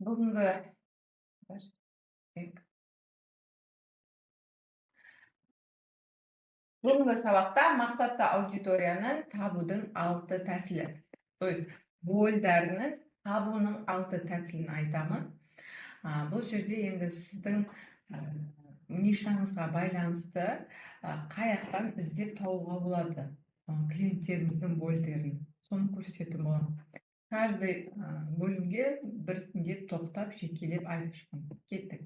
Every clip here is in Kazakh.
Бүгінгі бүгінгі сабақта мақсатты аудиторияны табудың 6 тәсілі. То есть рөлдерінің табуының 6 тәсілін айтамын. Бұл жерде енді сіздің нишаңызға байланысты қаяқтан іздеп табуға болады клиенттеріңіздің рөлдерін. Соны көрсететін боламын. Каждый бөлімге біртіндеп тоқтап жекелеп айтып шыққым. Кеттік.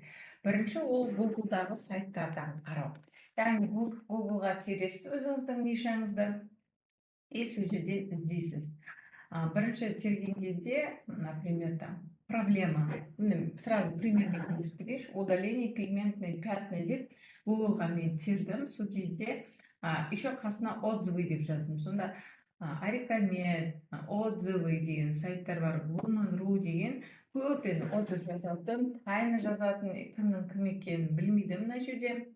Бірінші ол Google-дағы сайттардан қарау. Яғни Google-ға тересіз өзіңіздің нишаңызды и сол жерде іздейсіз. Бірінші терген кезде, например, там проблема, сразу примерно келтіріп кетейінші, удаление пигментной пятна деп Google-ға мен тердім. Сол кезде еще қасына отзывы деп жаздым. Сонда Арикамед, отзывы деген сайттар бар, Woman.ru деген көптен отзыв жазатын, тайны жазатын, кімнің кім екенін білмейді мына жерде.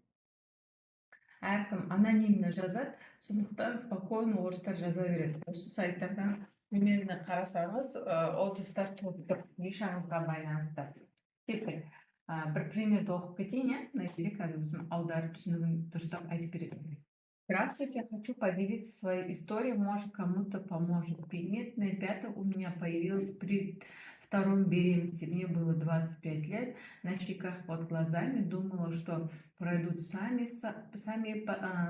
Әркім анонимно жазады, сондықтан спокойно орыстар жаза береді. Осы сайттардан примерно қарасаңыз, отзывтар толып тұр, нишаңызға байланысты. Кеттік. Бір примерді оқып кетейін, мына жерде қазір өзім аударып түсінігін дұрыстап айтып беремін. Здравствуйте, хочу поделиться своей историей, может кому-то поможет. Пигментное пятно у меня появилось при втором беременности. Мне было 25 лет, на щеках под глазами. Думала, что пройдут сами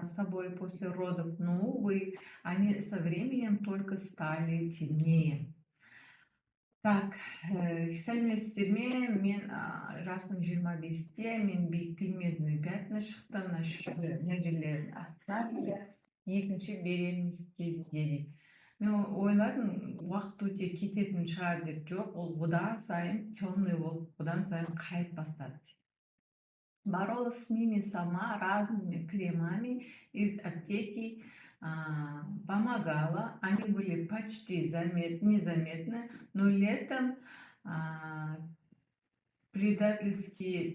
собой после родов, но, увы, они со временем только стали темнее. Так, сәлеметсіздер ме? Мен жасым 25-те, мен пигментный пятна шықты, мына жерлерін астырады, екінші беременность кезінде дейді. Мен ойладым, уақыт өте кететін шығар деп, жоқ, ол бұдан сайын темный болып, бұдан сайын қайып бастады. Боролась с ними сама разными кремами из аптеки, помогала, они были почти незаметны, но летом предательские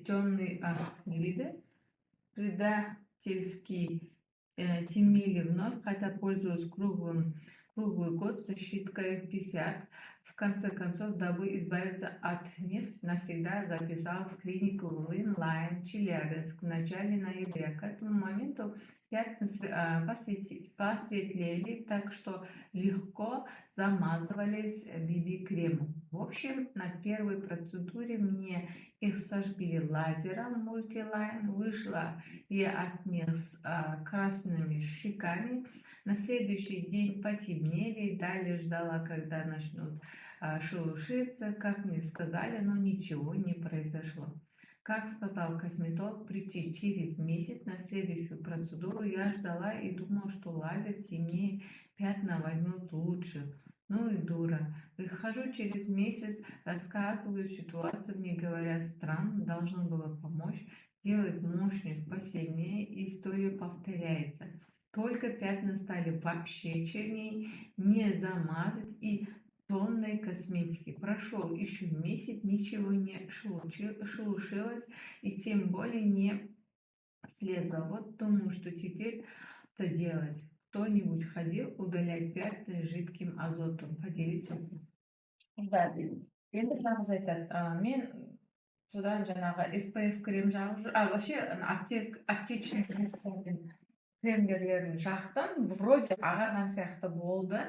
темнели вновь, хотя пользуюсь круглый год защиткой 50. В конце концов, дабы избавиться от них, навсегда записалась в клинику Лайн, Челябинск в начале ноября. К этому моменту пятна посветлели, так что легко замазывались BB-кремом. В общем, на первой процедуре мне их сожгли лазером мультилайн, вышла я от них с красными щеками. На следующий день потемнели, далее ждала, когда начнут шелушиться, как мне сказали, но ничего не произошло. Как сказал косметолог, прийти через месяц на следующую процедуру, я ждала и думала, что лазер темнее, пятна возьмут лучше. Ну и дура. Прихожу через месяц, рассказываю ситуацию, мне говорят, странно, должно было помочь, делает мощность посильнее, и история повторяется. Только пятна стали вообще чернее, не замазать и тонной косметики. Прошел еще месяц, ничего не шелушилось и тем более не слезло. Вот думаю, что теперь-то делать. Кто-нибудь ходил удалять пятна жидким азотом? Поделитесь. Да, енді жаңыз айтады, мен содан жаңағы SPF крем жағып жүр, вообще аптечный кремдерлерін жақтым, вроде ағарған сияқты болды,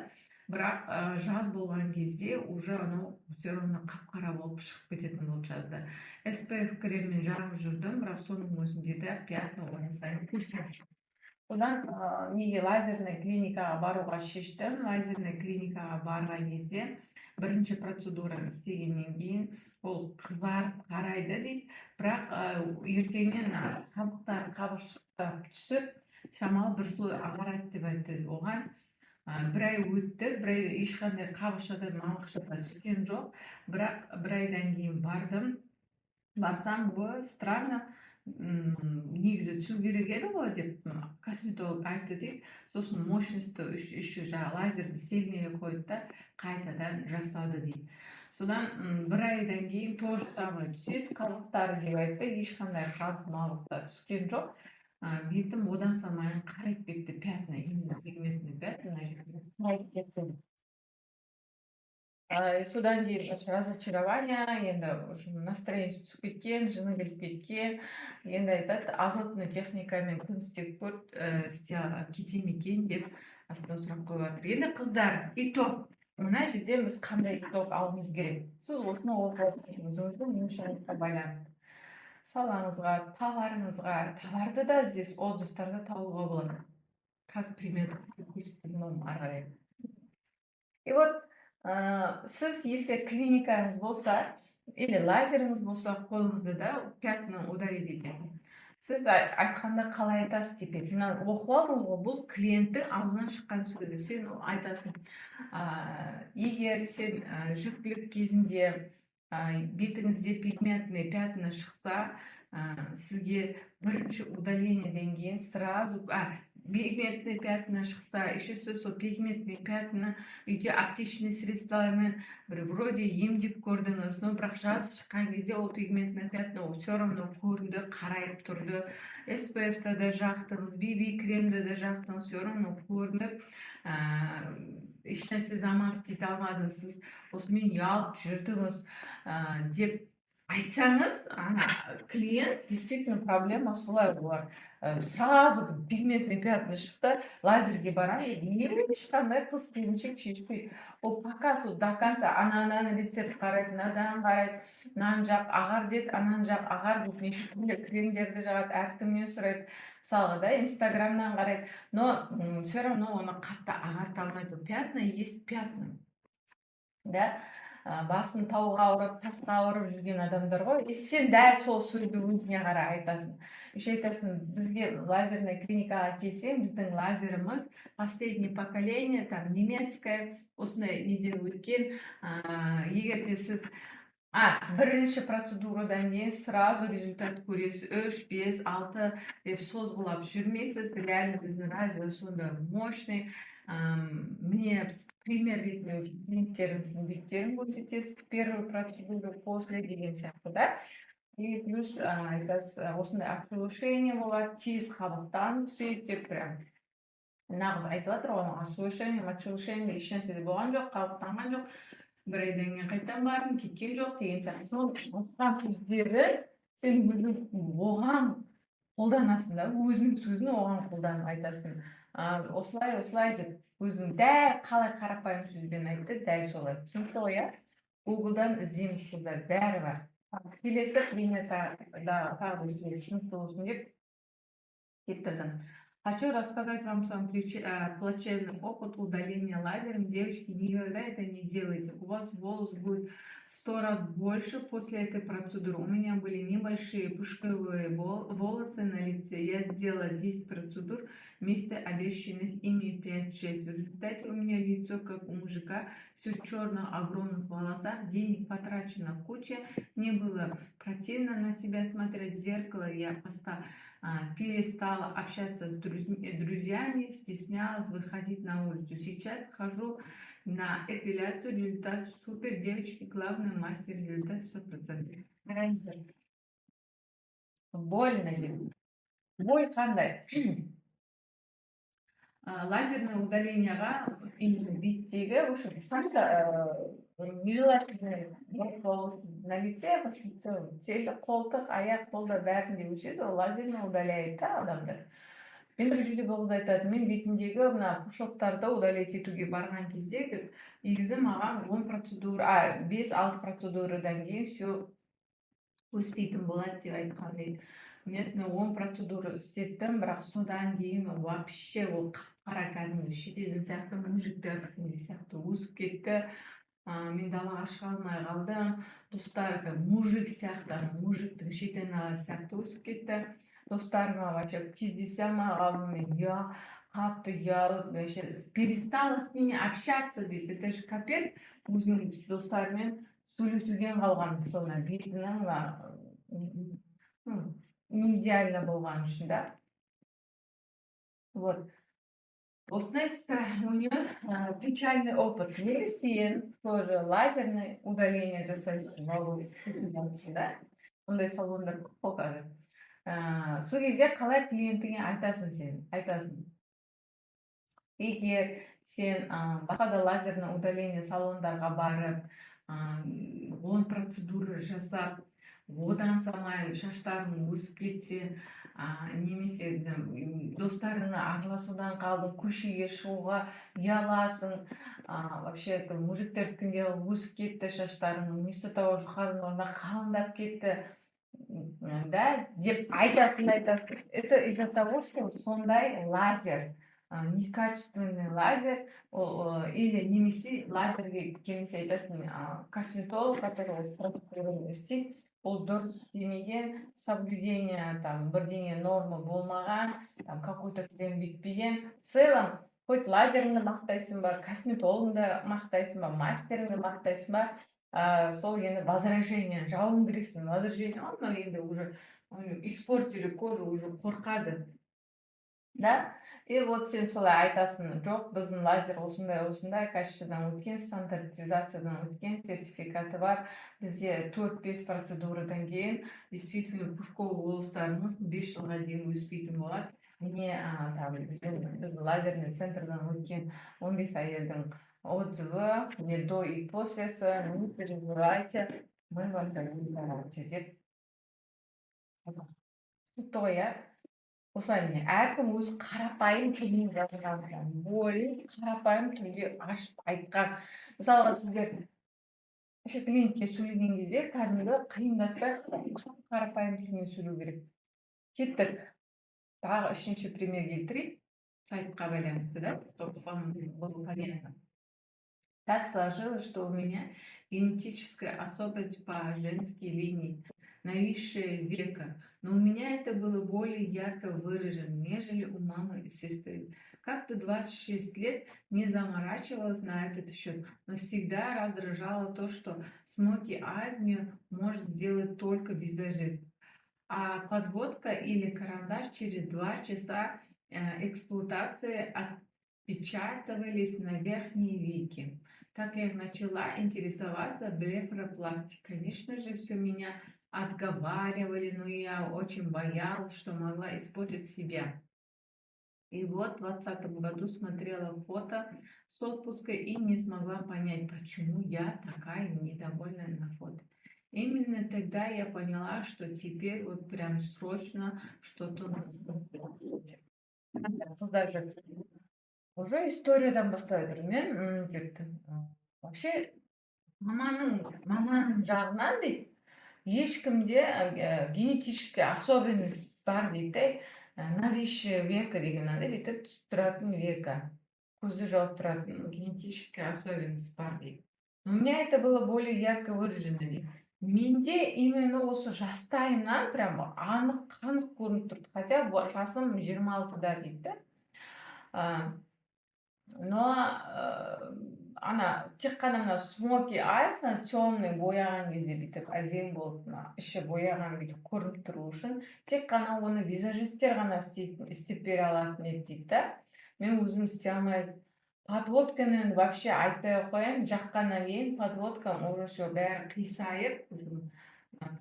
бірақ жаз болған кезде уже анау все равно қап-қара болып шығып кететін болды жазда. SPF креммен жағып жүрдім, бірақ соның өзінде де пятна одан сайын көрсетіп. Одан неге лазерный клиникаға баруға шештім. Лазерный клиникаға барған кезде бірінші процедураны істегеннен кейін ол қызарып қарайды дейді, бірақ ертеңнен қабықтар қабыршақтап түсіп, шамалы бір слой ағарады деп айтты. Оған бір ай өтті, бір ай ешқандай қабыршақтан мамықшадан түскен жоқ, бірақ бір айдан кейін барсам, странно, негізі түсу керек еді ғой деп косметолог айтты дейді. Сосын мощностьті еще лазерді сильнее қойды да қайтадан жасады дейді. Содан бір айдан кейін тоже самое түседі, қабықтары деп айтты, ешқандай қабық-мабықтар түскен жоқ. Бетім одан самайын қарайып кетті, пятна, именно пигментный пятна. Содан кейін разочарование, енді уже настроениесі түсіп кеткен, жыны келіп кеткен. Енді айтады, азотный техникамен күн істеп көр, кетем екен деп астына сұрақ қойып жатыр. Енді қыздар, итог. Мына жерде біз қандай итог алуымыз керек? Сіз осыны оқып отырсыз, өзіңіздің жұмысыңызға байланысты. Салаңызға, товарды да здесь отзывтарда табуға болады. Қазір пример көрсетемін ары қарай. И вот сіз если клиникаңыз болса или лазеріңіз болса, қолыңызды да пятна удалить етеді. Сіз айтқанда қалай айтасыз теперь? Мына оқып алдыңыз ғой, бұл клиенттің аузынан шыққан сөзі. Сен айтасың, егер сен жүктілік кезінде бетіңізде пигментный пятна шықса, сізге бірінші удалениядан кейін сразу пигментный пятна шықса, еще сіз сол пигментный пятна үйде аптечный средстволармен вроде емдеп көрдіңіз, но бірақ жаз шыққан кезде ол пигментный пятна все равно көрінді, қарайып тұрды. SPF-ті де жақтыңыз, BB кремді де жақтыңыз, все равно көрініп, ешнәрсе замансыз кете алмадыңыз, сіз осымен ұялып жүрдіңіз деп айтсаңыз, клиент действительно проблема солай болар. Сразу пигментный пятна шықты, лазерге барамын, ешқандай қыз келіншек шешпейді. Ол пока сол до конца ананы рецепт қарайды, мынадан қарайды, мынаны жақ ағар деді, ананы жақ ағар деді, неше түрлі кремдерді жағады, әркімнен сұрайды. Мысалға да инстаграмнан қарайды, но все равно оны қатты ағарта алмайды. Пятна есть пятна. Да? Басын тауға ауырып, тасқа ауырып жүрген адамдар ғой. Сен дәл сол сөзді өзіне қарай айтасың. Еще айтасың, бізге лазерный клиникаға келсең, біздің лазеріміз последнее поколение, там немецкое, осындай неден өткен. Егер де сіз бірінші процедурадан кейін сразу результат көресіз, 3, 5, 6 деп созғылап жүрмейсіз. Реально біздің лазер сонда мощный. Мне пример ретінде уже клиенттеріңіздің беттерін көрсетесіз, первую процедуру после деген сияқты, да? И плюс айтасыз, осындай отшелушение болады, тез қабықтан түседі деп прям нағыз айтып жатыр ғой, отшелушение ешнәрсе де болған жоқ, қабықтанған жоқ, бір айдан кейін қайтадан бардым, кеткен жоқ деген сияқты. Соның сөздері сен өзің оған қолданасың да, өзінің сөзін оған қолданып айтасың. Осылай деп өзің дәл қалай қарапайым сөзбен айтты, дәл солай. Түсінікті ғой, Google'дан іздейміз қыздар, бәрі бар. Келесі примерда тағы да сізге түсінікті болсын деп келтірдім. Хочу рассказать вам свой плачевный опыт удаления лазером. Девочки, никогда это не делайте. У вас волос будет 100 раз больше после этой процедуры. У меня были небольшие пушковые волосы на лице. Я сделала 10 процедур вместо обещанных ими 5-6. В результате у меня лицо, как у мужика, все в черных огромных волосах. Денег потрачено куча. Мне было противно на себя смотреть в зеркало. Я перестала общаться с друзьями, стеснялась выходить на улицу. Сейчас хожу на эпиляцию, результат супер, девочки, главный мастер, результат 100%. Больно же. Боль қандай? Лазерное удаленияға беттегі, в общем, нежелательный на лице, в целом, қолтық, аяқ, қолда бәрінде өшеді, ол лазерно удаляет адамдар. Мен бір жерде бұл қыз айтады, мен бетімдегі мына пушоктарды удалять етуге барған кезде, негізі маған 5-6 процедурадан кейін все өспейтін болады деп айтқан дейді. Нет, мен 10 процедура істеттім, бірақ содан кейін вообще ол қара кәдімгі шетелдің сияқты мужиктер сияқты өсіп кетті. Мен далаға шыға алмай қалдым. Достар мужик сияқты, мужиктің шетінен сияқты өсіп кетті. Достарыма вообще кездесе алмай қалдым. Мен қатты ұялып, перестала с ними общаться дейді. Это же капец. Өзінің достарымен сөйлесуден қалған соны бетінің не идеально болған үшін, да? Вот. Осындай у нее печальный опыт. Сен тоже лазерное удаление жасайсың, да? Ондай салондар көп қой қазір. Сол кезде қалай клиентіңе айтасың сен? Айтасың. Егер сен басқа да лазерный удаление салондарға барып, 10 процедура жасап, одан самай шаштарың өсіп кетсе, немесе достарыңа араласудан қалдың, көшеге шығуға ұяласың, вообще мужиктердікіндей өсіп кетті шаштарың, вместо того жұқардың орнына қалыңдап кетті, да, деп айтасың. Это из-за того, что сондай лазер, некачественный лазер, или немесе лазерге келмесе айтасың, косметолог, который процедураны істейді, ол дұрыс істемеген, соблюдение там бірдеңе норма болмаған, там какой-то крем бітпеген. В целом, хоть лазеріңді мақтайсың ба, косметологыңды мақтайсың ба, мастеріңді мақтайсың ба, сол енді возражение жауын керексің. Возражение, мынау енді уже испортили кожу, уже қорқады. Да? И вот сен солай айтасың, жоқ, біздің лазер осындай качестводан өткен, стандартизациядан өткен, сертификаты бар. Бізде 4-5 процедурадан кейін действительно пушковый волостарыңыз 5 жылға дейін өспейтін болады. Міне біздің лазерный центрдан өткен 15 әйелдің отзывы, не до и после, не переживайте, мы вам дадим гарантию деп. Түсінікті ғой, иә? Осылай міне, әркім өзі қарапайым тілмен жазған, бойы қарапайым түрде ашып айтқан. Мысалға сіздер клиентке сөйлеген кезде кәдімгі қиындатпай қарапайым тілмен сөйлеу керек. Кеттік. Тағы үшінші пример келтірейін. Сайтқа байланысты, да? Чтобы вам было понятно. Так сложилось, что у меня генетическая особенность по женской линии, нависшее веко, но у меня это было более ярко выражено, нежели у мамы и сестры. Как-то 26 лет не заморачивалась на этот счет, но всегда раздражало то, что смоки азмию может сделать только визажист. А подводка или карандаш через 2 часа эксплуатации отпечатывались на верхние веки. Так я начала интересоваться блефаропластикой. Конечно же, все меня отговаривали, но я очень боялась, что могла испортить себя. И вот в 2020 году смотрела фото с отпуска и не смогла понять, почему я такая недовольная на фото. Именно тогда я поняла, что теперь вот прям срочно что-то надо сделать. Даже уже историядан бастап жатырмын мен. Кетті. Вообще, маманың жағынан дейді, ешкімде генетический особенность бар дейді, нависшее веко деген бүйтіп түсіп тұратын веко, көзді жауып тұратын генетическая особенность бар дейді. У меня это было более ярко выражено дейді. Менде именно осы жастайымнан прям анық көрініп тұрды, хотя жасым 26-да дейді. Но тек қана мына смоки айс, темный бояған кезде бүйтіп әдемі болып, іші бояған бүйтіп көрініп тұру үшін тек қана оны визажистер ғана істеп бере алатын еді дейді. Мен өзім істей алмаймын. Подводканы вообще айтпай қояйын, жаққаннан кейін подводкам уже все бәрі қисайып,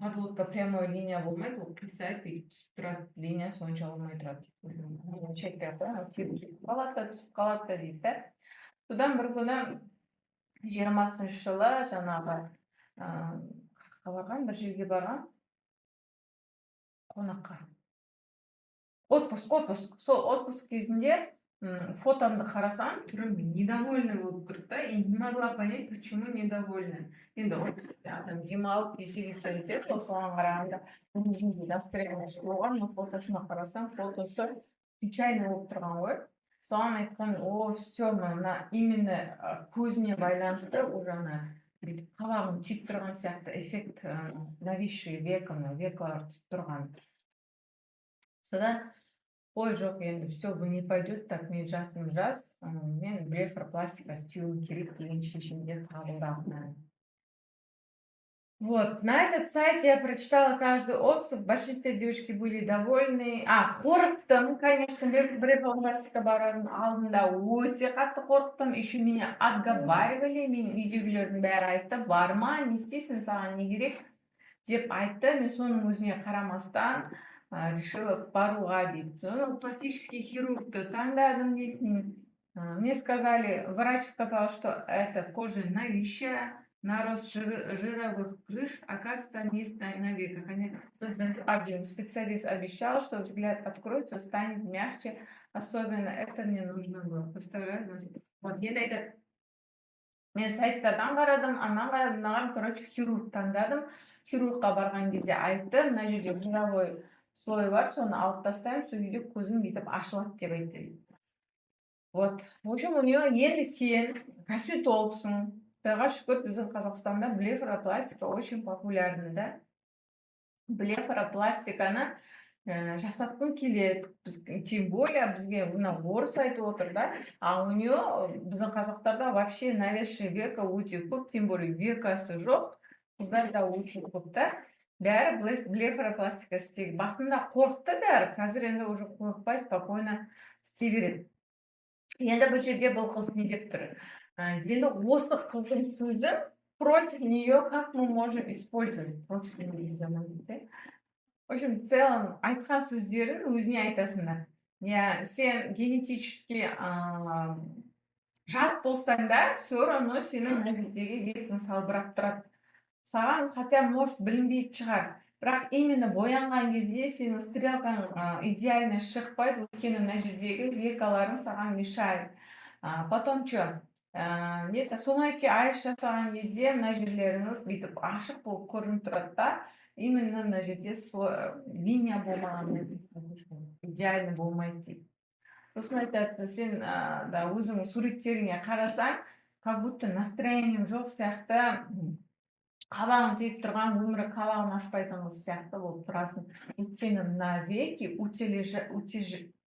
подводка прямой линия болмайды, ол қисайып бүйтіп түсіп тұрады, линия сонша болмай тұрады. Шекпей қояйын, түсіп қалады дейді. Содан бір күні 20-шы жылы жаңағы бір жерге барған, қонаққа. Отпуск. Сол отпуск кезінде фотомды қарасам, түрім недовольный болып тұрды да, и не могла понять, почему недовольна. Енді адам демалып веселиться етеді, соған қарағанда настроение болған, но фотосына қарасам, фотосы печальный болып тұрған ғой. Соған айтқан, все, именно көзіне байланысты уже бүйтіп қабағым түйіп тұрған сияқты эффект, нависшее векалар түсіп тұрған. Содан ой, жоқ, енді все не пойдет, так мен жасым жас, мен блефаропластика істеуім керек деген шешімге қабылдадым. Вот, на этот сайт я прочитала каждый отзыв, в большинстве девочки были довольны. Қорықтым, конечно, блефаропластика барардың алдында өте қатты қорықтым, еще меня отговаривали, мен үйдегілердің бәрі айтты, барма, не істейсің, саған не керек деп айтты. Мен соның өзіне қарамастан решила баруға дейді. Пластический хирургты таңдадым дейді. Мне сказали, врач сказал, что это кожа новейшая, нарост жировых крыш, оказывается, не на веках. Специалист обещал, что взгляд откроется, станет мягче. Особенно это мне нужно было. Представляете? Вот, мен сайттардан қарадым, андан қарадым, мынаған, короче, хирург таңдадым. Хирургқа барған кезде айтты, мына жерде жировой слой бар, соны алып тастаймын, сол кезде көзім бүйтіп ашылады деп айтты. Вот. В общем, у нее енді сен косметологсың. Құдайға шүкір, біздің Қазақстанда блефаропластика очень популярны, да? Блефаропластиканы жасатқым келеді. Тем более бізге мына орыс айтып отыр да, а у нее біздің қазақтарда вообще навесший века өте көп, тем более векасы жоқ, қыздарда өте көп та. Бәрі блефаропластика істейді. Басында қорықты бәрі, қазір енді уже қорықпай, спокойно істей береді. Енді бұл жерде бұл қыз не деп тұр? Енді осы қыздың сөзін против нее как мы можем использовать? Против нее. В общем, в целом, айтқан сөздерін өзіне айтасыңдар. Сен генетически жас болсаң да, все равно сенің мына жердегі бетің салбырап тұрады. Саған хотя может білінбейтін шығар, бірақ именно боянған кезде сенің стрелкаң идеально шықпайды, өйткені мына жердегі векаларың саған мешает. Потом что? Сонан кейін айш жасаған кезде мына жерлеріңіз бүйтіп ашық болып көрініп тұрады да, именно мына жерде линия болмаған, идеально болмайды дейді. Сосын айтады, сен өзің суреттеріңе қарасаң, как будто настроениең жоқ сияқты, қабағың түйіп тұрған, өмірі қабағын ашпайтын қыз сияқты болып тұрасың. Өйткені мына веки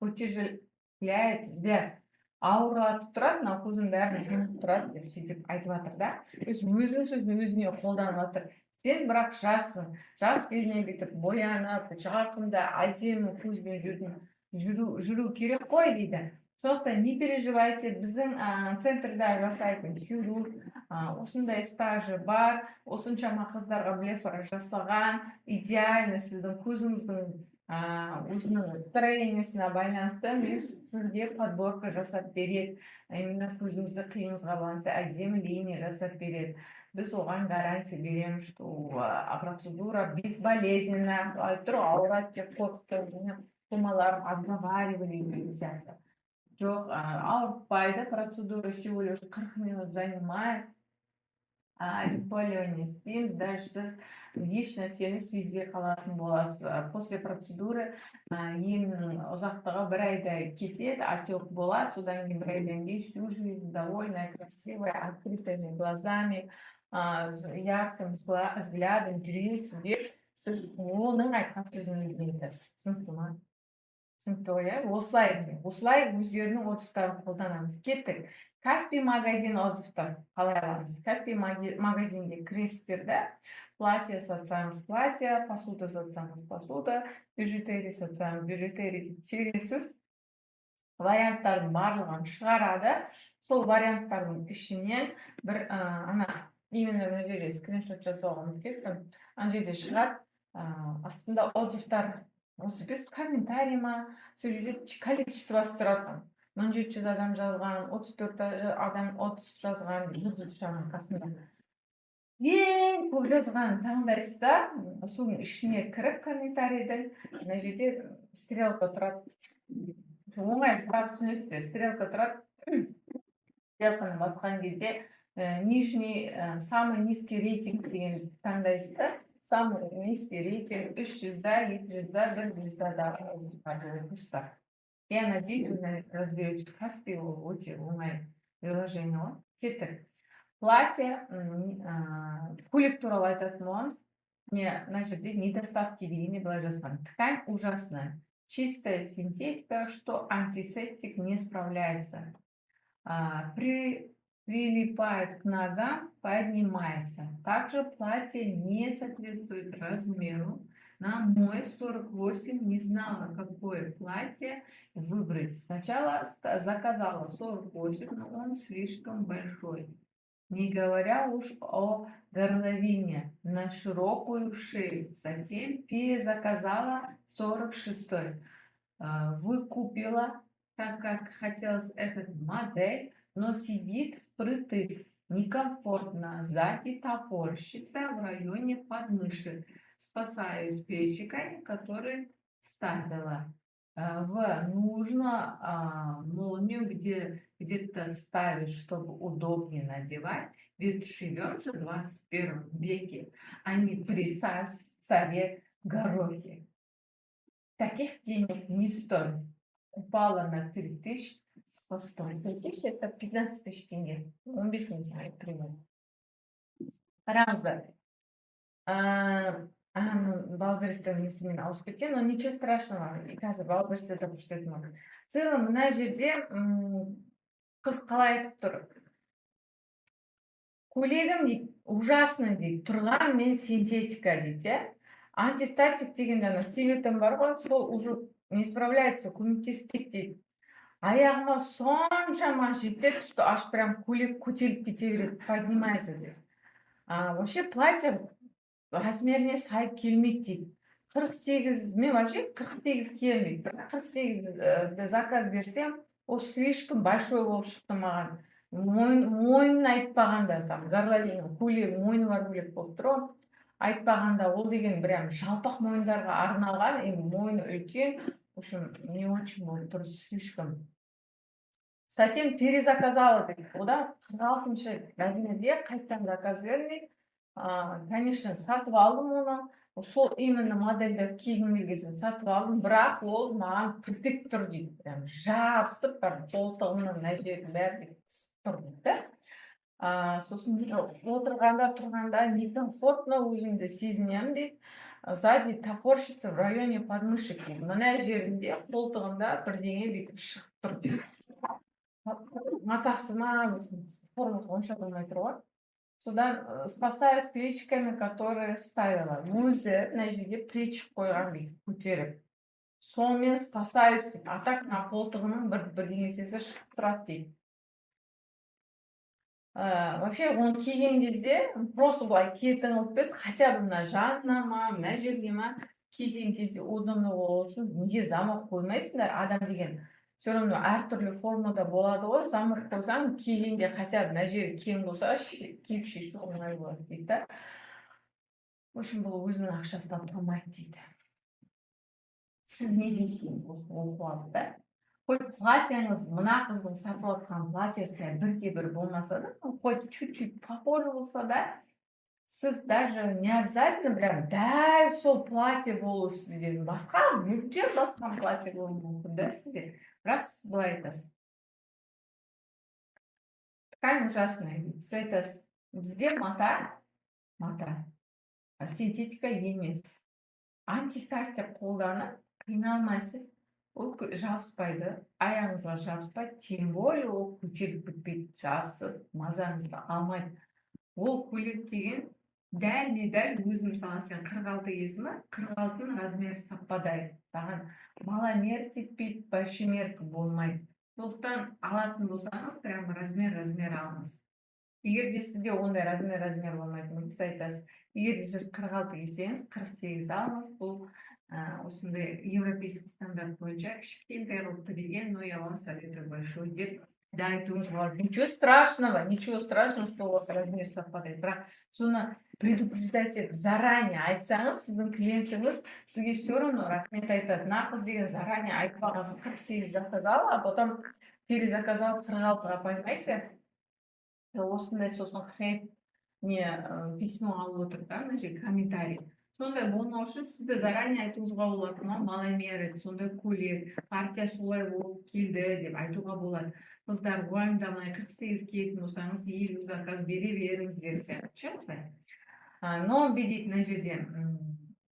утяжеляет взгляд. Ауырлатып тұрады, мына көзің бәрін жұмып тұрады деп сөйтіп айтып жатыр да. Өзінің сөзін өзіне қолданып жатыр. Сен бірақ жассың. Жас кезінен бүйтіп боянып, жарқында әдемі көзбен жүру керек қой дейді. Сондықтан не переживайте, біздің центрда жасайтын хирург, осындай стажы бар, осыншама қыздарға блефара жасаған, идеально сіздің көзіңіздің өзінің строениесіне байланысты мен сізге подборка жасап береді. Именно көзіңізді қиыңызға байланысты әдемі линия жасап береді. Біз оған гарантия береміз, что процедура безболезненная, ауырады деп қорқытып, тумаларын отговаривали деген сияқты. Жоқ, ауыртпайды, процедура всего лишь 40 минут занимает. Обезболивание істейміз, дальше еш нәрсені сезбей қалатын боласыз. После процедуры емнің ұзақтығы 1 айда кетеді, отек болады, содан кейін 1 айдан кейін всю жизнь довольная, красивая, открытыми глазами, ярким взглядом жүресіз деп сіз оның айтқан сөзін өзіне айтасыз. Түсінікті ма? Түсінікті ғой, осылай өздерінің отзывтарын қолданамыз. Кеттік. Каспий магазин отзывтар қалай аламыз? Каспий магазинге кіресіздер да, платье сатсаңыз платье, посуда сатсаңыз посуда, бижутерия сатсаңыз бижутерия тересіз. Варианттардың барлығын шығарады. Сол варианттардың ішінен бір именно мына жерде скриншот жасауға ұмытып, ана жерде шығады, астында отзывтар 35 комментарий ма, сол жерде количествосы тұрады. 1700 адам жазған, 34 адам отзыв жазған, 100 жағын қасында. Ең көп жазған таңдайсыз да, соның ішіне кіріп комментарийдің, мына жерде стрелка тұрады. Оңай сразу түсінесіздер, стрелка тұрады. Стрелканы басқан кезде нижний, самый низкий рейтинг деген таңдайсыз да, самый низкий рейтинг 300-да, 200-да, 100-да отзывтар. Я надеюсь, вы разберетесь в Каспии, өте оңай приложение. Кеттік. Платье, көлік туралы айтатын боламыз. Мына жерде недостатки дегенде былай жазған. Ткань ужасная. Чистая синтетика, что антисептик не справляется. Прилипает к ногам, поднимается. Также платье не соответствует размеру. На мой 48 не знала, какое платье выбрать. Сначала заказала 48, но он слишком большой. Не говоря уж о горловине на широкую шею. Затем перезаказала 46. Выкупила так как хотелось этот модель, но сидит впритык, некомфортно, сзади топорщится в районе подмышек. Спасаюсь плечиками, которые ставила нужно молнию, где-то ставить, чтобы удобнее надевать. Ведь живем же в 21 веке, а не при царе Горохе. Таких денег не стоит. Упала на 3000 с постом. 3000 это 15 тысяч тенге. 15 мың теңге примерно. Қараңыздар. Балберістің несімен ауысып кеткен, но ничего страшного. Қазір балберісті де көрсетемін. В целом, мына жерде қыз қалай айтып тұр. Көйлегім дейді, ужасно дейді, тұрған мен синтетика дейді. Антистатик деген жаңа силитон бар ғой, сол уже не справляется, көмектеспейді дейді. Аяғыма соншама жетеді, что аж прям көйлек көтеріліп кете береді, поднимается дейді. Вообще платье размеріне сай келмейді дейді. 48, мен вообще 48 келмейді. 48 заказ берсем, ол слишком большой болып шықты маған. Мойнын айтпағанда, там, горловина, көйлегі мойны бар көйлек болып тұр ғой. Айтпағанда, ол деген прям жалпақ мойындарға арналған, мойны үлкен. В общем, не очень болып тұр, слишком. Затем перезаказала дейді. Одан 46 размерде қайттан заказ бермейді. Конечно, сатып алдым оны. Сол именно модельді кигім келген сатып алдым, бірақ ол маған тік тұр дейді. Прям жабысып, қолтығымның нәжетін бәрі тісіп тұр дейді. Сосын отырғанда, тұрғанда некомфортно өзімді сезінемін дейді. Сзади топорщится в районе подмышек дейді. Мына жерінде қолтығымда бірдеңе бүйтіп шығып тұр дейді. Матасыма формасы онша болмай тұр ғой. Содан спасаюсь плечиками, которые вставила. Өзі мына жерге плечик қойған дейді, көтеріп. Сонымен спасаюсь дейді. А так на қолтығының бірдеңесесі шығып тұрады дейді. Вообще, оны киген кезде просто былай киетін қылып емес, хотя бы мына жанына ма, мына жерге ма киген кезде удобно болу үшін неге замок қоймайсыңдар? Адам деген все равно әртүрлі формада болады ғой, замок қойсаң, кигенде хотя бы мына жері кең болса, киіп шешу оңай болады дейді. В общем, бұл өзінің ақшасынан тұрмайды дейді. Сіз не дейсіз оқып алып да? Хоть платьяңыз мына қыздың сатып жатқан платьесіне бірге-бір болмаса да, хоть чуть-чуть похоже болса да, сіз даже не обязательно прям дәл сол платье болу сізден басқа, мүлде басқа платье болу мүмкін да сізге. Бірақ сіз былай айтасыз. Ткань ужасная. Сіз айтасыз, бізде мата, синтетика емес. Антистатик қолданып қиналмайсыз. Ол жабыспайды, аяғыңызға жабыспайды, тем более ол көтеріп бітпейді, жабысып, мазаңызды алмайды. Ол көйлек деген дәл өзім мысалы сен 46 киесің ба, 46-ның размері совпадает. Саған маломер жетпейді, большемер болмайды. Сондықтан алатын болсаңыз, прямо размер алыңыз. Егер де сізде ондай размер болмайды, сіз айтасыз. Егер де сіз 46 кисеңіз, 48 алыңыз. Бұл осындай европейский стандарт бойынша кішкентай қылып тігілген, но я вам советую большой деп айтуыңыз болады. Ничего страшного, что у вас размер совпадает. Бірақ соны предупреждать етіп, заранее айтсаңыз, сіздің клиентіңіз сізге все равно рахмет айтады. Мына қыз деген заранее айтпағансыз 48 заказала, а потом перезаказал 46-ға, понимаете? Осындай сосын хейт письмо алып отыр да, мына жерге комментарий. Сондай болмау үшін сізді заранее айтуыңызға болады. Маломер, сондай көйлек, партия солай болып келді деп айтуға болады. Қыздар, уайымдамай 48 киетін болсаңыз, 50 заказ бере беріңіздер сияқты. Но видите на жерде,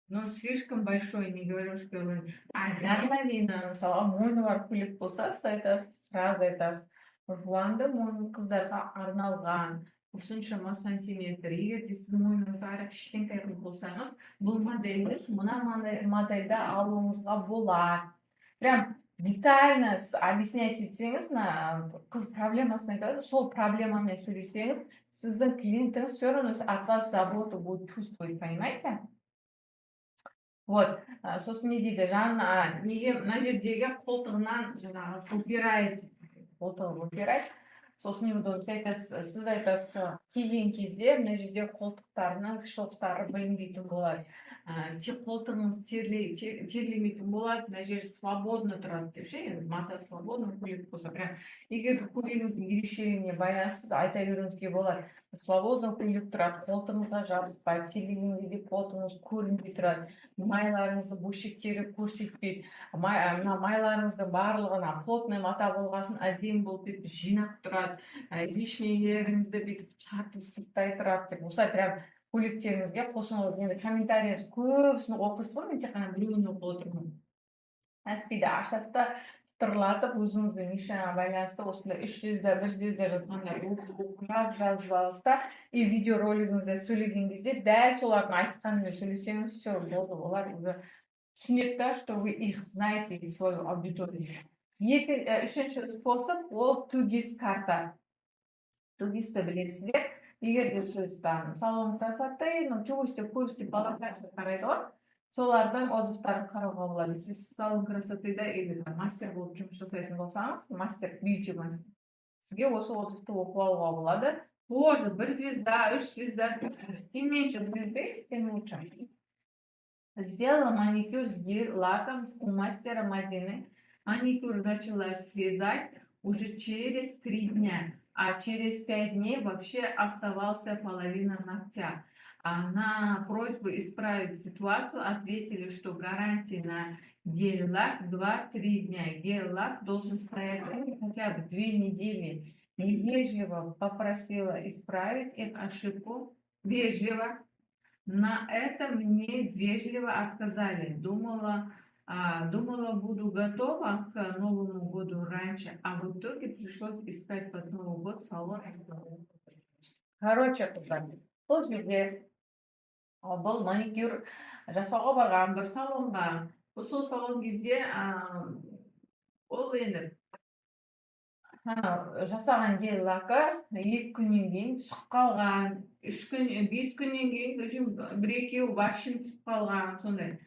но слишком большой, не говорю, что горловина, мысалы, мойны бар көйлек болса, сразу айтасыз. Жуанды мойын қыздарға арналған. Осыншама сантиметр. Егер де сіз мойныңыз ары кішкентай қыз болсаңыз, бұл модельді мына модельді алуыңызға болады. Прям детально объяснять етсеңіз, қыз проблемасын айтады, сол проблемамен сөйлесеңіз, сіздің клиентіңіз все равно от вас заботу будет чувствовать, понимаете? Вот. Сосын не дейді, неге мына жердегі қолтығынан жаңағы выпирает, қолтығы выпирает. Сосын неудобно айтасыз, сіз айтасыз, киген кезде мына жерде қолтықтарының шоқтары білінбейтін болады. Тек қолтығыңыз терлемейтін болады, мына жері свободно тұрады деп ше, енді мата свободно, көйлек болса прям. Егер көйлегіңіздің ерекшелігіне байланысты айта беруіңізге болады. Свободно көйлек тұрады, қолтығыңызға жабыспайды, терлеген кезде қолтығыңыз көрінбей тұрады, майларыңызды бөлшектері көрсетпейді. Мына майларыңыздың барлығына плотный мата болғасын әдемі болып кетіп жинап тұрады, лишнийлеріңізді бүйтіп тартып сырттай тұрады деп. Осылай прям көйлектеріңізге қосыңыз. Енді комментарийіңіз көбісін оқисыз ғой, мен тек қана біреуін оқып отырмын. Әспиді ашасыз да пытырлатып өзіңіздің нишаға байланысты осындай 3 звезда, 1 звезда жазғандар оқырап жазып алыңыз да, и видеоролигіңізде сөйлеген кезде дәл солардың айтқанымен сөйлесеңіз, все болды, олар уже түсінеді да, что вы их знаете и свою аудиторию. Үшінші способ ол тугис карта. Тугисті білесіздер. Егер де сіз салон красоты, чувствуете көбісі балақайсы қарайды ғой, солардың отзывтарын қарауға болады. Сіз салон красотыда или мастер болып жұмыс жасайтын болсаңыз, мастер, бьюти мастер, сізге осы отзывты оқып алуға болады. Тоже 1 звезда, 3 звезда, тем меньше звезды, тем лучше. Сделала маникюр с гель-лаком у мастера Мадины. Маникюр начала срезать уже через 3 дня, а через 5 дней вообще оставался половина ногтя. На просьбу исправить ситуацию ответили, что гарантия на гель-лак 2-3 дня. Гель-лак должен стоять хотя бы 2 недели. Невежливо попросила исправить их ошибку. Вежливо. На это мне вежливо отказали. Думала, буду готова к Новому году раньше, а в итоге пришлось искать под Новый год салон. Короче, қыздар, бұл жерде бұл маникюр жасауға барған бір салонға. Сол салон кезде ол енді жасаған гель-лакы 2 күннен кейін түсіп қалған, 3 күн, 5 күннен кейін бір-екеуі вообще түсіп қалған, сондай.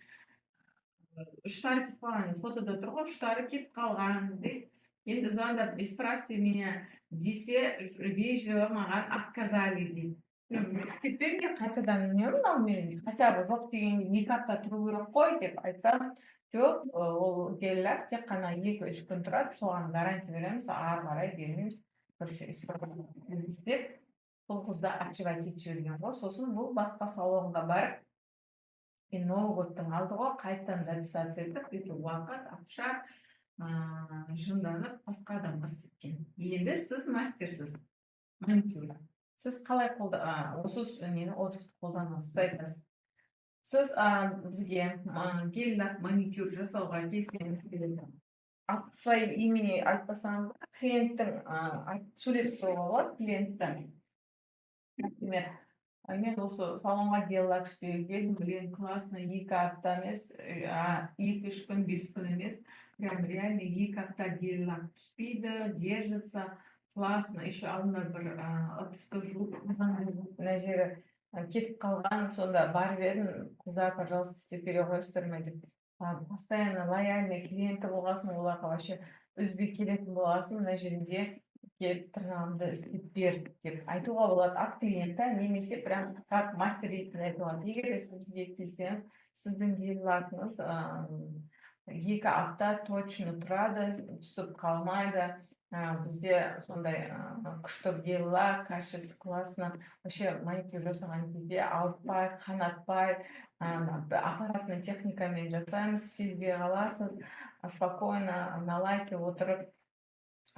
Ұштары кетіп қалған, фотода тұр ғой, ұштары кетіп қалған дейді. Енді звондап, исправьте меня десе, вежливо маған отказали дейді. Теперь я қайтадан білмеймін, хотя бы жоқ деген 2 апта тұру керек қой деп айтсам, жоқ, ол гель-лак тек қана 2-3 күн тұрады, соған гарантия береміз, ары қарай бермейміз. Короче, деп бұл қызды отчевать етіп жіберген ғой. Сосын бұл басқа салонға барып, Новый годтың алды ғой, қайттан записаться етіп, бүйтіп уақыт, ақша жынданып басқа адамға істеткен. Енді сіз мастерсіз маникюрда. Сіз қалай осы нені отзывты қолданасыз, айтасыз. Сіз бізге гель-лак маникюр жасауға келсеңіз келеді. Свои имени айтпасаңыз, клиенттің сурет қоюға болады, клиенттің. Например, мен осы салонға гель-лак істеуге келдім, блин, классно, 2 апта емес, 2-3 күн, 5 күн емес, прям реально 2 апта гель-лак түспейді, держится, классно. Еще алдында бір отпуска жуып, мына жері кетіп қалған, сонда барып едім, қыздар, пожалуйста, істеп бере қойсыздар ма деп. Постоянно лояльный клиенті болғасын, оларға вообще үзбей келетін болғасын, мына жерінде келіп тырнағымды істеп бер деп айтуға болады от клиента, немесе прям как мастер ретінде айтуға болады. Егер де сіз бізге келсеңіз, сіздің гель-лакыңыз 2 апта точно тұрады, түсіп қалмайды. Бізде сондай күшті гель-лак, качество классно. Вообще маникюр жасаған кезде ауыртпай, қанатпай, аппаратный техникамен жасаймыз, сезбей қаласыз, спокойно на лайке отырып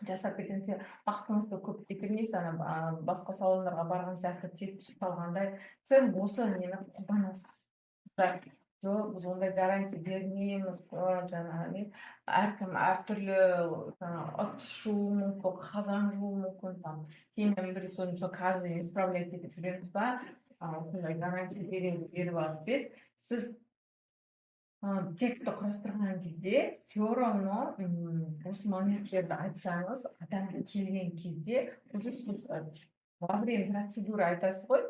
жасап кеткенде уақытыңызды көп кетірмейсіз, басқа салондарға барған сияқты тез түсіп қалғандай. Сіз осы нені қолданасыз. Жоқ, біз ондай гарантия бермейміз, жаңағы әркім әртүрлі ыдыс жууы мүмкін, қазан жууы мүмкін, кейіннен бір соны каждый исправлять етіп жүреміз ба, сондай гарантия беріп алып без. Сіз тексті құрастырған кезде все равно осы моменттерді айтсаңыз, адам келген кезде уже сіз во время процедуры айтасыз ғой,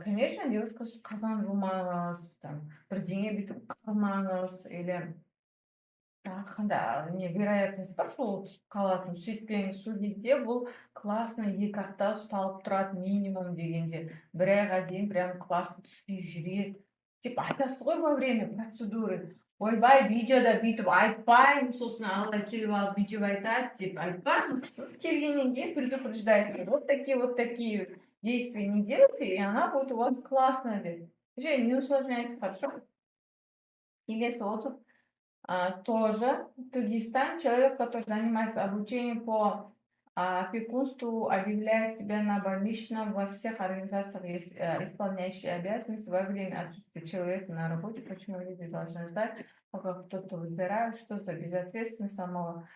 конечно, девушка, қазан жумаңыз, бірдеңе бүйтіп қылмаңыз или қандай вероятность бар сол түсіп қалатын, сөйтпеңіз. Сол кезде бұл классно 2 апта ұсталып тұрады минимум дегенде. 1 айға дейін прям классно түспей жүреді деп айтасыз ғой во время процедуры. Ойбай, видеода бүйтіп айтпаймын, сосын алға келіп алып видео айтады деп айтпаңыз. Сіз келгеннен кейін предупреждаете. Вот такие действия не делайте, и она будет у вас классная деп. Вообще не усложняйте, хорошо? Келесі отзыв. Тоже Тургистан. Человек, который занимается обучением по опекунству, объявляет себя на больничном во всех организациях, исполняющие обязанности во время отсутствия человека на работе. Почему люди должны ждать, пока кто-то выздоравливает? Что за безответственность самого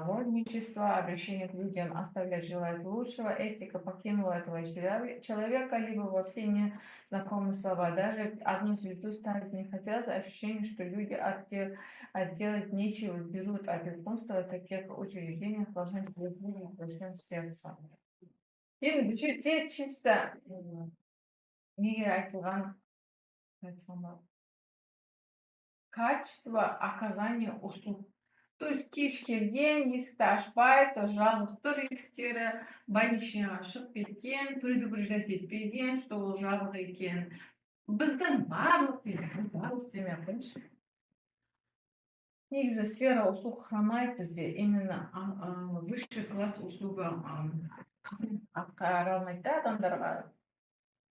вольничества, обращение к людям оставлять желать лучшего. Этика покинула этого человека, либо во все незнакомые слова. Даже одну звезду ставить не хотелось. Ощущение, что люди отделать нечего, берут опекунство в таких учреждениях, должны быть большим сердцем. Енді бұл жерде чисто неге айтылған качество оказания услуг. То есть кеш келген, есікті ашпайды, жабық тұр есіктері, больничныйға шығып кеткен, предупреждать етпеген, что ол жабық екен. Біздің барлық істемей ақ қойыңызшы. Негізі сфера услуг хромает бізде, именно высший класс услуга атқара алмайды адамдарға.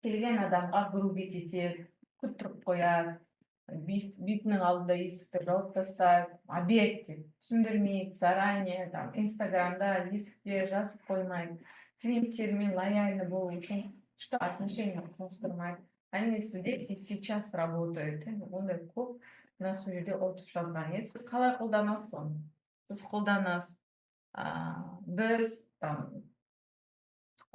Келген адамға грубить етеді, күттіріп қояды. Битінің алдында есікті жауып тастайды, обед деп түсіндірмейді, заранее инстаграмда есікте жазып қоймайды, клиенттермен лояльны болу үшін что отношения құрастырмайды. Они здесь и сейчас работают. Ондай көп мына сол жерде отырып жазған. Сіз қалай қолданасыз оны? Сіз қолданасыз. Біз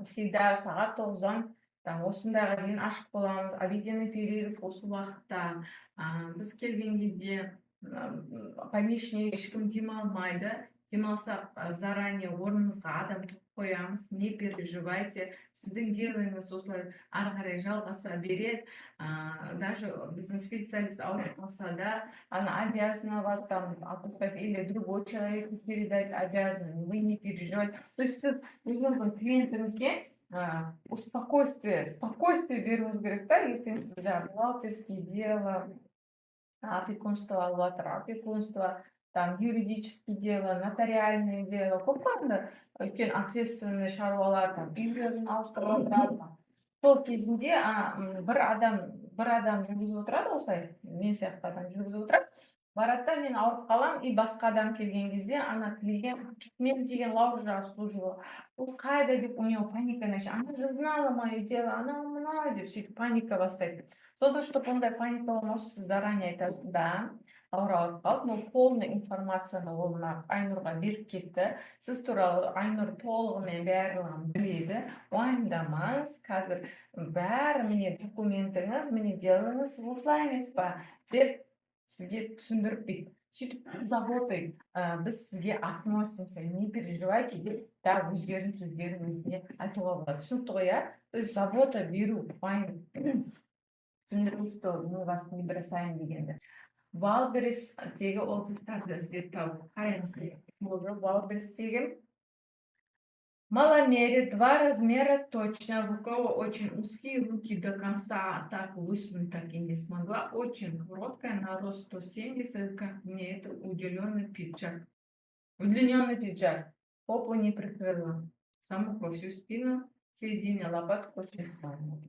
всегда сағат 9-дан осындайға дейін ашық боламыз, обеденный перерыв осы уақытта. Біз келген кезде больничный ешкім демалмайды. Демалсақ заранее орнымызға адам тұрып қоямыз, не переживайте. Сіздің деліңіз осылай ары қарай жалғаса береді. Даже біздің специалист ауырып қалса да, она обязана вас отпускать, или другой человек передать обязан, вы не переживайте. То есть сіз өзіңіздің клиентіңізге спокойствие беруіңіз керек та, ертең сіз бухгалтерские дело, опекунство алып жатыр, опекунство, юридические дело, нотариальные дело, көп қой үлкен ответственный шаруалар, үйлерін ауыстырып отырады. Сол кезінде бір адам жүргізіп отырады, осылай мен сияқты адам жүргізіп отырады. Баратта мен ауырып қалам, и басқа адам келген кезде ана клиент мен деген Лаура же обслуживала. Ол қайда деп у него паника начала. Она же знала мое дело, она мына деп сөйтіп паника бастайды. Сондықтан, чтобы ондай паника болмас, сіз заранее айтасыз, да, ауырып қалды, но полный информацияны ол Айнұрға беріп кетті. Сіз туралы Айнұр толығымен барлығын біледі. Уайымдамаңыз, қазір бәрі міне документіңіз, міне деліңіз осылай емес па деп сізге түсіндіріп бейді. Сөйтіп заботой біз сізге относимся, не переживайте деп, да, өздерін сөздерін өзіне айтуға болады. Түсінікті ғой, иә? То есть забота беру, түсіндіру, что мы вас не бросаем дегенді. Валберестегі отзывтарды іздеп тауып қараңыз. Валберестегі маломере 2 размера точно, рукава очень узкие, руки до конца так высунуть так и не смогла, очень короткая, на рост 170, как мне это удлиненный пиджак. Удлиненный пиджак, попу не прикрыла, саму во всю спину, в середине лопаток очень слабо.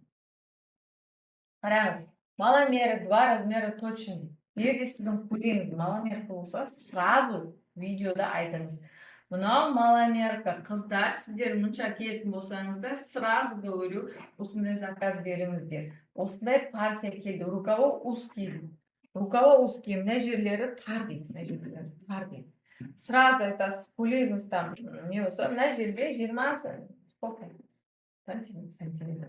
Раз, маломеры 2 размера точно. Егер сіздің көлеңіз маломер болса, сразу видеода айтыңыз. Мынау маломерка, қыздар, сіздер мұнша келетін болсаңыздар, сразу говорю, осындай заказ беріңіздер. Осындай партия келді, рукава узкий. Рукава узкий, мына жерлері тар дейді, Сразу айтасыз, көлеңіз не болса, мына жерде 20 сантиметр.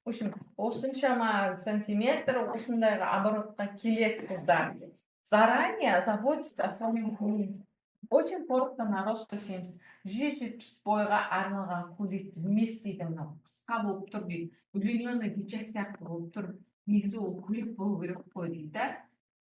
В общем, осыншама сантиметр, осындайға оборотқа келеді қыздар. Заранее заботьтесь о своем клиенте. Очень коротко, на рост 170. 170 бойға арналған көйлек емес дейді, мынау қысқа болып тұр дейді. Удлиненный пиджак сияқты болып тұр. негізі ол көйлек болу керек қой дейді да.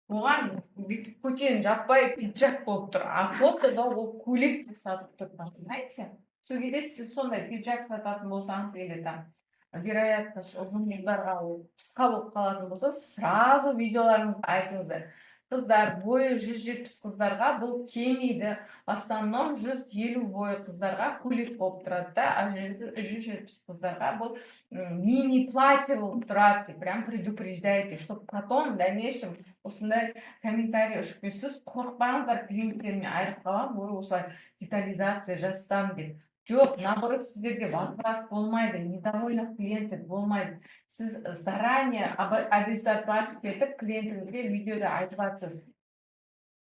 Оған бүйтіп көтен жаппай пиджак болып тұр, а фотода ол көйлек деп сатып тұр, понимаете? Сол кезде сіз сондай пиджак сататын болсаңыз или там вероятность ұзын қыздарға ол қысқа болып қалатын болса, сразу видеоларыңызды айтыңыздар. Қыздар бойы 170 қыздарға бұл келмейді. В основном 150 бойы қыздарға көйлек болып тұрады да, а 170 қыздарға бұл мини платье болып тұрады. Прям предупреждайте, чтобы потом в дальнейшем осындай комментарий ұшып келсе, сіз қорықпаңыздар, клиенттеріме айырып қалам, ой осылай детализация жазсам деп. Жоқ, наоборот, сіздерде возврат болмайды, недовольных клиентов болмайды. Сіз заранее обезопасить етіп клиентіңізге видеода айтып жатсыз.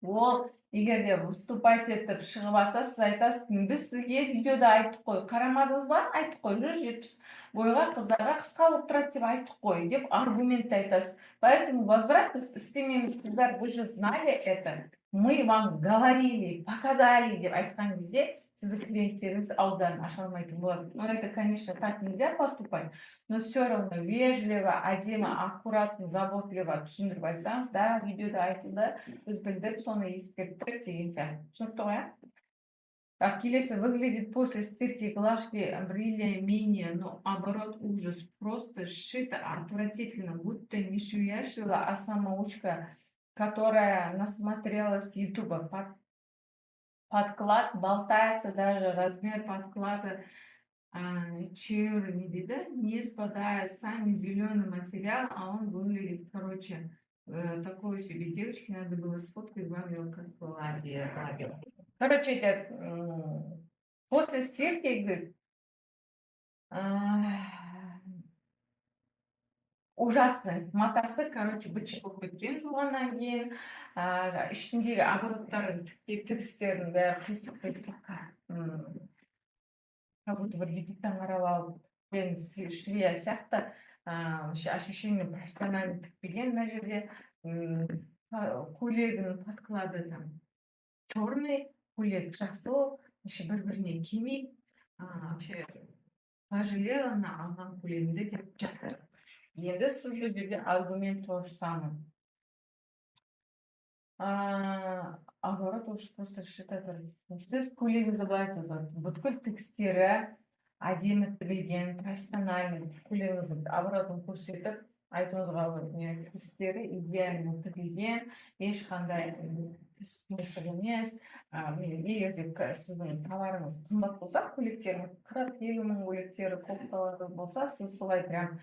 Ол егер де выступать етіп шығып жатса, сіз айтасыз, біз сізге видеода айттық қой, қарамадыңыз ба? Айттық қой, 170 бойға қыздарға қысқа болып тұрады деп айттық қой, деп аргумент айтасыз. Поэтому возврат біз істемейміз, қыздар, вы же знали это. Мы вам говорили, показали деп айтқан кезде сіздің клиенттеріңіз ауыздарын аша алмайтын болады. Но это, конечно, так нельзя поступать, но все равно вежливо, әдемі, аккуратно, заботливо түсіндіріп айтсаңыз, да, видеода айтылды, біз білдік, соны ескерттік деген сияқты. Түсінікті ғой, а? Келесі, выглядит после стирки глажки бриллия менее, но оборот ужас, просто сшито отвратительно, будто не швея шила, а самоучка, которая насмотрелась ютуба. Подклад болтается, даже размер подклада чер не видно, не спадает, сами зеленый материал, а он выглядит, короче, такой себе девочке надо было сфоткать, вам как платье. Короче, это после стирки, говорит, ужасный матасы, короче, быт болып кеткен жуғаннан кейін, ішіндегі обороттарын тігістердің бәрі қисық-қисық, как будто бір ютубтан қарап алып швея сияқты, ощущение профессионально тікпеген. Мына жерде көйлегінің подклады там черный, көйлек жасыл, бір-біріне келмейді, вообще пожалела на алған көйлегімді деп жазды. Енді сіз бұл жерде аргумент то же самое. Оборот уж просто сшито отвратительно. Сіз көйлегіңізді былай жазады. Бүткіл тігістері әдемі тігілген, профессиональный көйлегіңізді оборотын көрсетіп, айтыңызға тігістері идеально тігілген, ешқандай қисық емес. Егер де сіздің товарыңыз қымбат болса, көйлектері 40-50 мың көйлектері кофталары болса, сіз солай прям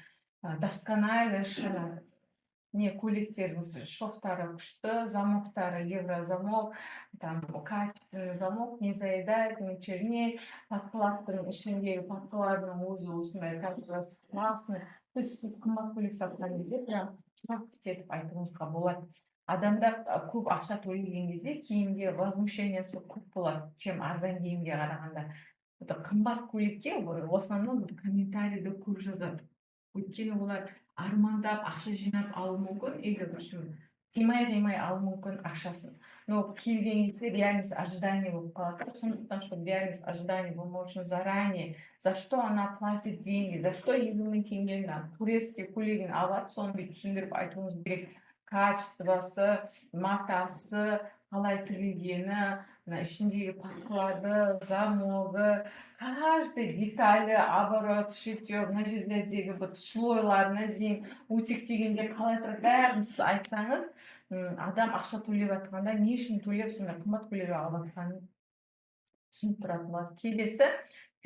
досконально шина. Не, көйлектеріңіз шовтары күшті, замоктары еврозамок, там качественный замок, не заедает, не чернеет, подкладтың ішіндегі подкладының өзі осындай качествосы классный. То есть сіз қымбат көйлек сатқан кезде прям етіп айтуыңызға болады. Адамдар көп ақша төлеген кезде киімге возмущениесі көп болады, чем арзан киімге қарағанда. Қымбат көйлекке в основном комментарийді көп жазады. Өйткені олар армандап ақша жинап алу мүмкін, или қимай алу мүмкін ақшасын. Но келген кезде реальность ожидания болып қалады. Сондықтан, чтобы реальность ожидания болмау үшін заранее, за что она платит деньги, за что 50 мың теңгені турецкий көйлегін алады, соны түсіндіріп айтуыңыз керек. Качествосы, матасы, қалай тігілгені, ішіндегі подклады, замогы, каждый деталі, оборот, шитье, мына жерлердегі слойларына дейін, утектегенде қалай тұрады, бәрін сіз айтсаңыз, адам ақша төлеп жатқанда не үшін төлеп сондай қымбат көйлек алып жатқанын түсініп тұратын болады. Келесі,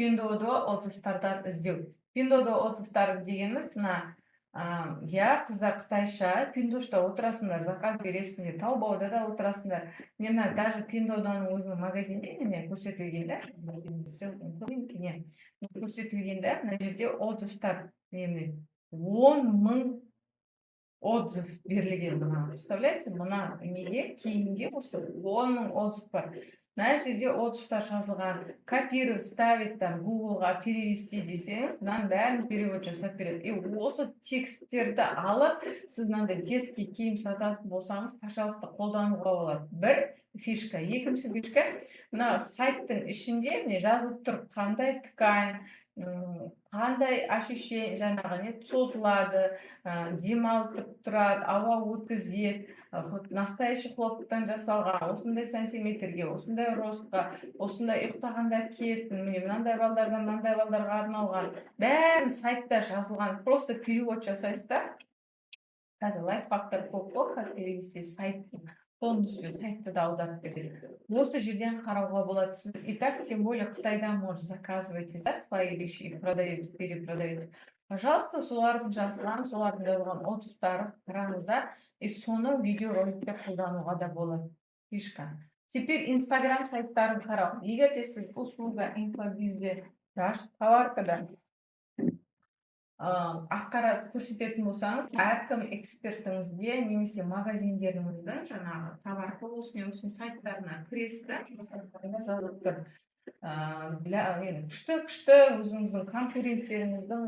Pinduoduo отзывтардан іздеу. Pinduoduo отзывтары дегеніміз мына қыздар қытайша, Pinduoduo'да отырасыңдар, заказ бересіңдер, Taobao'да да отырасыңдар. Мына даже Pinduoduo'ның өзінің магазинде көрсетілгенде, мына жерде отзывтар 10 мың отзыв берілген. Представляете, мына неге, киімге осы 10 мың отзыв бар. Мына жерде отзывтар жазылған, копировать, ставить там Google'ға перевести десеңіз, мынаның бәрін перевод жасап береді. И осы тексттерді алып, сіз мынандай детский киім сататын болсаңыз, пожалуйста, қолдануға болады. Бір фишка. Екінші фишка, мына сайттың ішінде жазылып тұр, қандай ткань, qanday ощущение жаңағы не созылады, демалтып тұрады, ауа өткізеді, настоящий хлопоттан жасалған, осындай сантиметрге, осындай ростқа, осындай ұйықтағанда киетін, міне мынандай балдардан мынандай балдарға арналған, бәрін сайтта жазылған, просто перевод жасайсыз да. Қазір лайфхактар көп қой, как перевести сайт, полностью сайтты да аударып береді. Осы жерден қарауға болады. Сіз и так, тем более Қытайдан, может, заказываете, да, свои вещи и продаете, перепродаете. Пожалуйста, солардың жазған отзывтарын қараңыз да, и соны видеороликте қолдануға да болады. Фишка. Теперь Инстаграм сайттарын қарау. Егер де сіз услуга инфобизде, товаркада ақпарат көрсететін болсаңыз, әркім экспертіңізге немесе магазиндеріңіздің жаңағы товар болсын, немесе сайттарына кіресіз да, сайттарында жазылып тұр. Күшті өзіңіздің конкуренттеріңіздің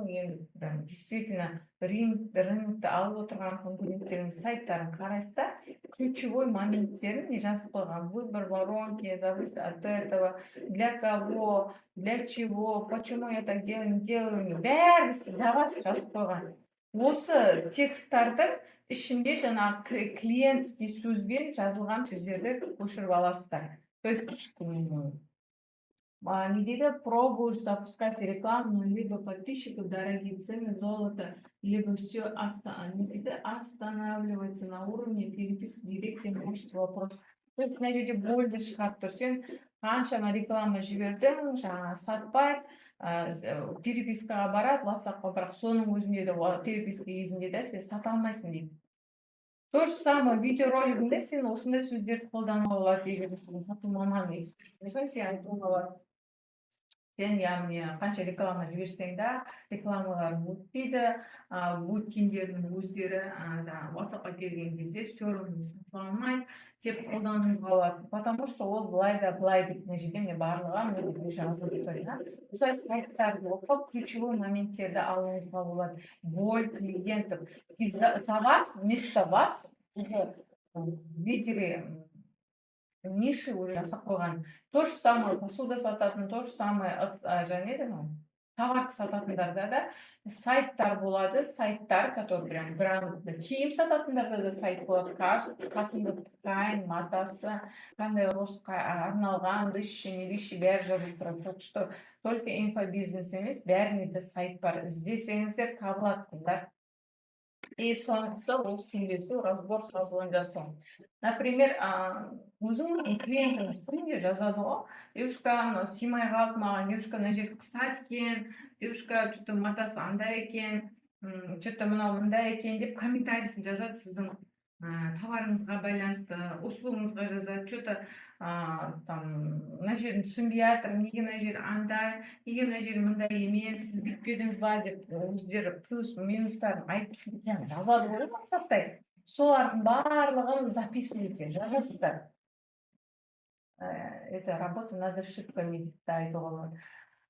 действительно рынокты алып отырған конкуренттеріңіз сайттарын қарайсыз да, ключевой моменттерін не жазып қойған: выбор воронки, зависит от этого, для кого, для чего, почему я так делаю, не делаю, бәрі за вас жазып қойған. Осы тексттардың ішінде жаңағы клиентский сөзбен жазылған сөздерді көшіріп аласыздар. То есть не дейді, пробуешь запускать рекламу, либо подписчиков, дорогие цены, золото, либо все останавливается на уровне переписки, директе, множество вопросов. То есть мына жерде больді шығарып тұр. Сен қаншама реклама жібердің, жаңағы сатпайды, перепискаға барады, WhatsApp-қа, бірақ соның өзінде де переписка кезінде де сен сата алмайсың дейді. То же самое видеоролигінде сен осындай сөздерді қолдануға болады, егер сен сату маманы эксперт болсаң, сен айтуға болады. Сен яғни қанша реклама жіберсең де рекламалар өтпейді, өткендердің өздері WhatsApp-қа келген кезде все равно сатыла алмайды деп қолдануға болады. Потому что ол былай да былай деп мына жерде мне барлығы жазылып тұр. Осылай сайттарды оқып, ключевой моменттерді алуыңызға болады. Боль клиентов. За вас, вместо вас уже видели ниши уже жасап қойған. То же самое посуда сататын, то же самое товар сататындарда да сайттар болады, сайттар, которые прям грамотно. Киім сататындарда да сайт болады, қасында ткань, матасы, қандай ростқа арналған, дыши, не дыши, бәрі жазылып тұрады. Так что только инфобизнес емес, бәріне де сайт бар. Іздесеңіздер табылады, қыздар. И соңғысы ол сөйлесу, разбор, созвон жасау. Например, өзіңнің клиентіңіз күнде жазады ғой, девушка симай қалды маған, девушка мына жер қысады екен, девушка что-то матасы андай екен, что-то мынау мындай екен деп комментарийсін жазады сіздің товарыңызға байланысты, услугыңызға жазады, что-то мына жерін түсінбей жатыр, неге мына жер андай, неге мына жер мындай емес, сіз бүйтпедіңіз ба деп өздері плюс минустарын айтып жазады ғой мақсаттай. Солардың барлығын записывайте, жазасыздар. Это работа над ошибками деп айтуға болады.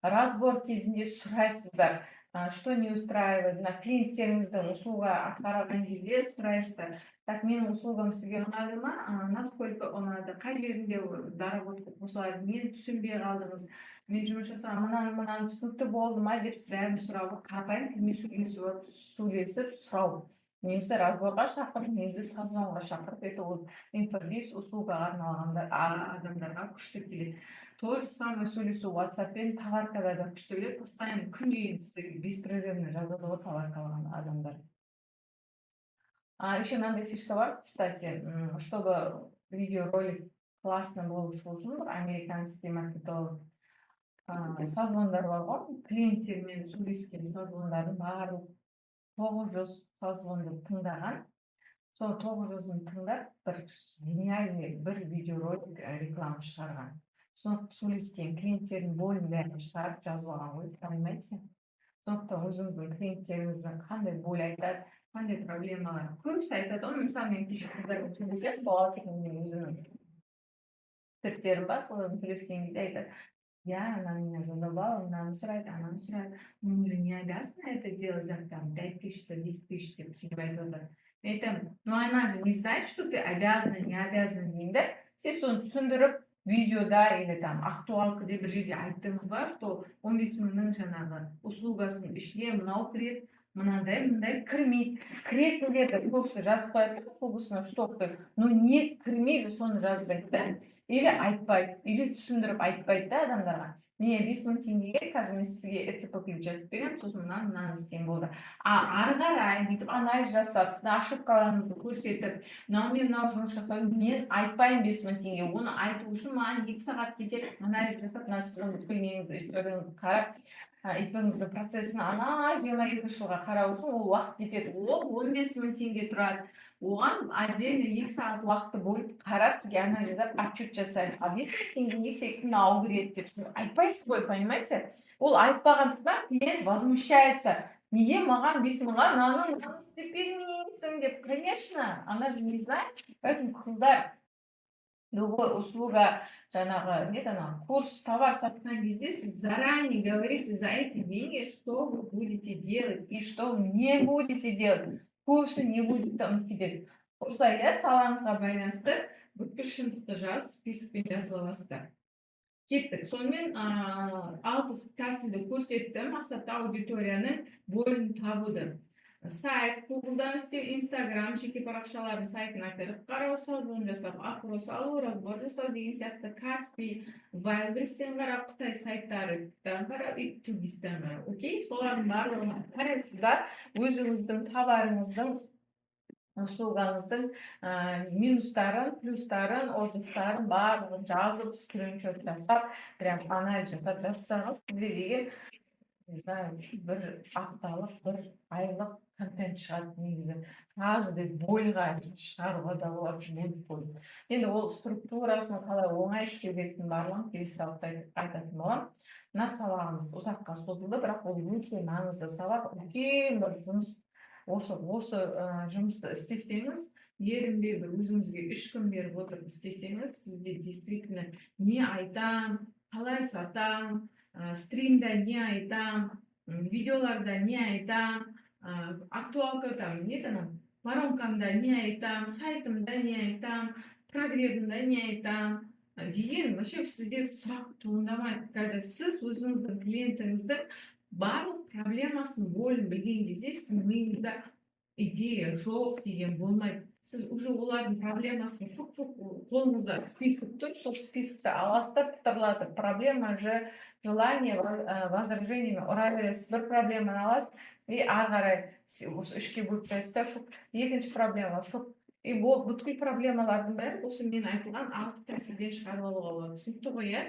Разбор кезінде сұрайсыздар, что не устраивает, на клиенттеріңіздің услуга атқарған кезде сұрайсыздар. Так, менің услугам сізге ұнады ма? Насколько ұнады? Қай жерінде доработка қосылады? Мені түсінбей қалдыңыз? Мен жұмыс жасаған мынаны түсінікті болды ма деп бәрін сұрауға, қарапайым тілмен сөйлесіп сұрау. Немесе разборға шақырып, немесе созвонға шақырып, это ол инфобиз услугаға арналған адамдарға күшті келеді. То же самое сөйлесу WhatsApp-пен товаркада да күшті келеді. Постоянно күнде беспрерывно жазады ғой товаркалаған адамдар. Еще мынандай фишка бар, кстати, чтобы видеоролик классно болып шығу үшін, американский маркетолог созвондар бар ғой, клиенттермен сөйлескен созвондардың барлық 900 созвонды тыңдаған. Сол 900-ын тыңдап, бір гениальный бір видеоролик реклама шығарған. Соны сөйлескен клиенттердің болын бәрін шығарып жазып алған ғой, понимаете? Сондықтан өзіңіздің клиенттеріңіздің қандай боль айтады, қандай проблемалар. Көбісі айтады, оны мысалы мен кеше қыздармен сөйлесем, бухгалтермен өзінің тіптерім бар, солармен сөйлескен кезде айтады: я, она меня задолбала, ананы сұрайды, ананы сұрайды, мы уже не обязаны это делать за 5 тысяч, 10 тысяч деп сөйтіп айтып отыр. Мен айтамын, ну она же не знает, что ты обязана, не обязана деймін да. Сен соны түсіндіріп, видеода или там актуалка деп бір жерде айттыңыз ба, что 15 мыңның жаңағы услугасының ішіне мынау кіреді, мынандай мындай кірмейді. Кіретіндерді көбісі жазып қояды, автобусына штоп деп. Но не кірмейді, соны жазбайды да. Или айтпайды, или түсіндіріп айтпайды да адамдарға. Міне 5 мың теңгеге қазір мен сізге ЭЦП ключ жазып беремін, сосын мынаны істеймін болды. Ары қарай бүйтіп анализ жасап, сіздің ошибкаларыңызды көрсетіп, мынау жұмыс жасадым, мен айтпаймын 5 мың теңге. Оны айту үшін маған 2 сағат кетеді. Анализ жасап, мына сіздің бүткіл неңізді, историяңызды қарап, ИП-ңіздің процесін ана 22 жылға қарау үшін ол уақыт кетеді. Ол 15 мың теңге тұрады. Оған отдельно 2 сағат уақытты бөліп қарап, сізге анализ жасап, отчет жасайды. А 5 мың теңгеге тек мынау кіреді деп сіз айтпайсыз ғой, понимаете? Ол айтпағандықтан клиент возмущается. Неге маған 5 мыңға мынаны істеп бермейсің деп? Конечно, она же не знает. Поэтому қыздар, любой услуга, курс, товар сатқан кезде сіз заранее говорите за эти деньги, что вы будете делать и что вы не будете делать. Көбісі не будет там кетеді. Осылай салаңызға байланысты бүткіл шындықты жазып, спискпен жазып аласыздар. Кеттік. Сонымен 6 тәсілді көрсетті. Мақсатты аудиторияның бөлін табуды. Сайт, Google'дан істеу, Instagram, жеке парақшалардың сайтына кіріп қарау, созвон жасап, опрос алу, разбор жасау деген сияқты Каспи, Вайлберстен қарап, Қытай сайттарыдан қарап, и Тугистен қарап. Окей? Солардың барлығына қарайсыздар, өзіңіздің товарыңыздың, услугаңыздың минустарын, плюстарын, отзывтарын барлығын жазып, скриншот жасап, прям анализ жасап жазсаңыз, сізде деген, не знаю, бір апталық, бір айлық контент шығады негізі. Каждый бойға шығаруға да болады, бөліп. Енді ол структурасын қалай оңай істеу керектігін барлығын келесі сабақта айтатын боламын. Мына сабағымыз ұзаққа созылды, бірақ ол өте маңызды сабақ, үлкен бір жұмыс. Осы жұмысты істесеңіз, ерінбей бір өзіңізге 3 күн беріп отырып істесеңіз, сізде действительно не айтам, қалай сатам, стримда не айтам, видеоларда не айтам, актуалка там, воронкамда не айтам, сайтымда не айтам, прогревімда не айтам деген вообще сізде сұрақ туындамайды. Когда сіз өзіңіздің клиентіңіздің барлық проблемасын бөлін білген кезде сіздің миыңызда идея жоқ деген болмайды. Сіз уже олардың проблемасын қолыңызда список тұр, сол спискті аластап, пытырлатып, проблема же, желание, возражениями ұра бересіз. Бір проблеманы аласыз, и ары қарай осы 3-ке бөліп жасайсыздар, екінші проблема, и бүткіл проблемалардың бәрі осы мен айтылған 6 тәсілден шығарып алуға болады. Түсінікті ғой, иә?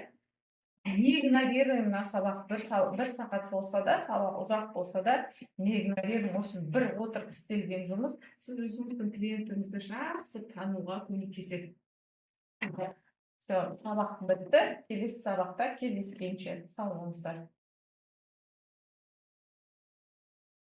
Не игнорируем мына сабақ, бір сағат болса да, сабақ ұзақ болса да, не игнорируем, осы бір отырып істелген жұмыс сіз өзіңіздің клиентіңізді жақсы тануға көмектеседі. Сабақ бітті, келесі сабақта кездескенше сау болыңыздар.